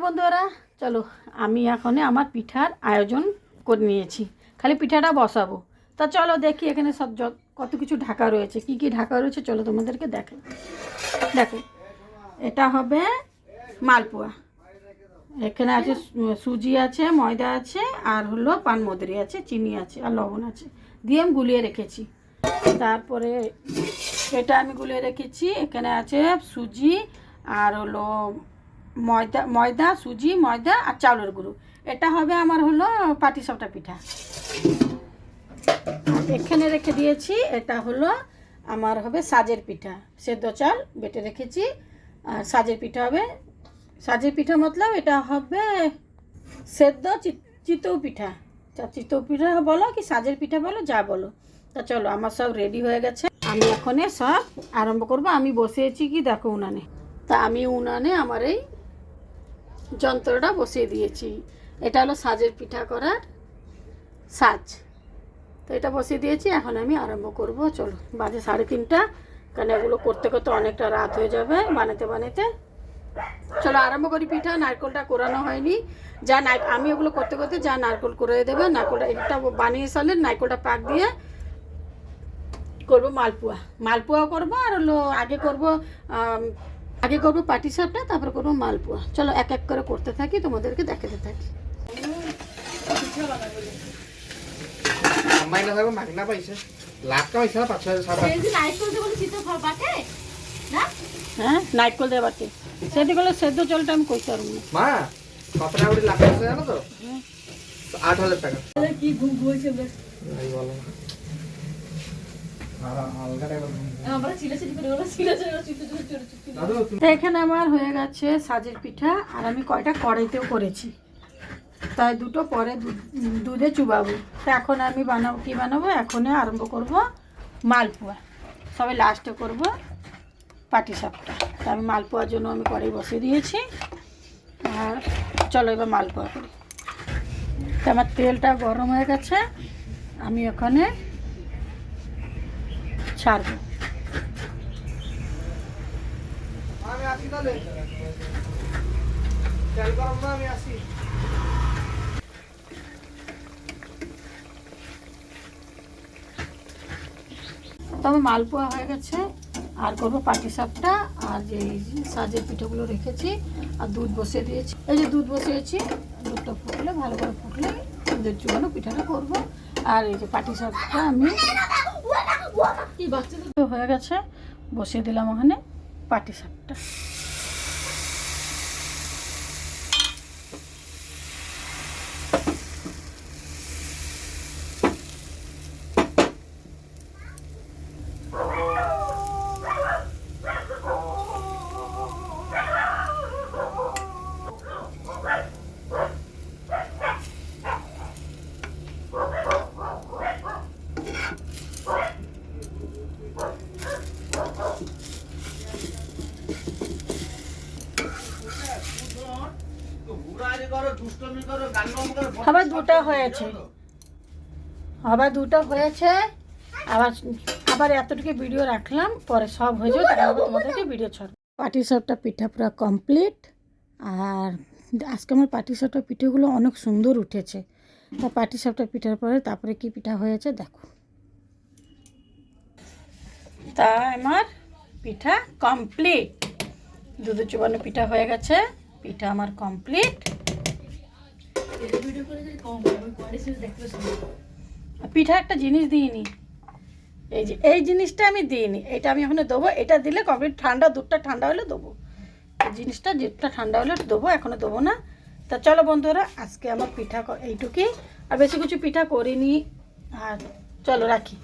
বন্ধুরা, চলো আমি এখন আমার পিঠার আয়োজন করে নিয়েছি, খালি পিঠাটা বসাবো। তা চলো দেখি এখানে সব কত কিছু ঢাকা রয়েছে, কি কি ঢাকা রয়েছে চলো তোমাদেরকে দেখো। দেখো এটা হবে মালপোয়া। এখানে আছে সুজি আছে, ময়দা আছে, আর হলো পানমধুরি আছে, চিনি আছে, আর লবণ আছে, দিয়ে আমি গুলিয়ে রেখেছি। তারপরে এটা আমি গুলিয়ে রেখেছি। এখানে আছে সুজি আর হলো ময়দা সুজি ময়দা আর চাউলের গুঁড়ো। এটা হবে আমার হলো পাটিসাপটা পিঠা। এখানে রেখে দিয়েছি এটা হলো আমার হবে সাজের পিঠা, সেদ্ধ চাল বেটে রেখেছি। আর সাজের পিঠা হবে, সাজের পিঠা মতলব এটা হবে সেদ্ধ চিতৌ পিঠা। চিতৌ পিঠা বলো কি সাজের পিঠা বলো, যা বলো। তা চলো আমার সব রেডি হয়ে গেছে, আমি এখন সব আরম্ভ করব। আমি বসিয়েছি কি দেখো উনানে। তা আমি উনানে আমার এই যন্ত্রটা বসিয়ে দিয়েছি। এটা হলো সাজের পিঠা করার সাজ। তো এটা বসিয়ে দিয়েছি, এখন আমি আরম্ভ করব। চলো বাজে 3:30, কারণ এগুলো করতে করতে অনেকটা রাত হয়ে যাবে বানাতে বানাতে। চলো আরম্ভ করি। পিঠা নারকেলটা কোরানো হয়নি, যা আমি এগুলো করতে করতে যা নারকেল করে দেবে, নারকেলটা এটা বানিয়ে সালে নারকেলটা পাক দিয়ে করবো মালপোয়া। মালপোয়া করবো আর হলো আগে করবো পাটিসাপটা, তারপর করবো মালপোয়া। চলো এক এক করে করতে থাকি, তোমাদেরকে দেখাতে থাকি। হ্যাঁ নারকেল দিয়ে বাটে সেটি করলে সেদ্ধ চালটা আমি করতে পারবো না। মা কত টাকা করে লাখ আছে জানো তো? 8,000 টাকা। কি ঘুম বলছে বেশ ভাই বলো না। এখানে আমার হয়ে গেছে সাজের পিঠা, আর আমি কয়টা কড়াইতেও করেছি, তাই দুটো পরে দুধে চুবাবো। তো এখন আমি বানাবো এখন আরম্ভ করব মালপোয়া, সবাই লাস্টে করব পাটিসাপটা। তা আমি মালপোয়ার জন্য আমি কড়াই বসিয়ে দিয়েছি। আর চলো এবার মালপোয়া করি। তো আমার তেলটা গরম হয়ে গেছে, আমি ওখানে ছাড়বো। আমি আসি তাহলে, তেল গরম না, আমি আসি। তবে মালপোয়া হয়ে গেছে, আর করবো পাটিসাপটা। আর যে সাজের পিঠাগুলো রেখেছি, আর দুধ বসিয়ে দিয়েছি। এই যে দুধ বসিয়েছি, দুধটা ফুটলে ভালো করে ফুটলে দুধের চুবানো পিঠাটা করবো। আর এই যে পাটিসাপটা আমি কি বাচ্চাদের হয়ে গেছে, বসিয়ে দিলাম ওখানে পাটিসাপটা। আবার দুটো হয়েছে, আবার এতটুকু ভিডিও রাখলাম, পরে সব হয়ে যাবে, তারপর তোমাদেরকে ভিডিও ছাড়ব। পাটিসাপটা পিঠা পুরো কমপ্লিট। আর আজকে আমার পাটিসাপটা পিঠেগুলো অনেক সুন্দর উঠেছে। তা পাটিসাপটা পিঠার পরে তারপরে কি পিঠা হয়েছে দেখো। তা আমার পিঠা কমপ্লিট, দুধের চুবানো পিঠা হয়ে গেছে, পিঠা আমার কমপ্লিট। পিঠা একটা জিনিস দিইনি, এই জিনিসটা আমি দিইনি, এটা আমি ওখানে দেবো। এটা দিলে কমপ্লিট ঠান্ডা, দুধটা ঠান্ডা হলে দেবো। এই জিনিসটা দুধটা ঠান্ডা হলে দেবো, এখনও দেবো না। তা চলো বন্ধুরা, আজকে আমার পিঠা এইটুকুই, আর বেশি কিছু পিঠা করিনি। আর চলো রাখি।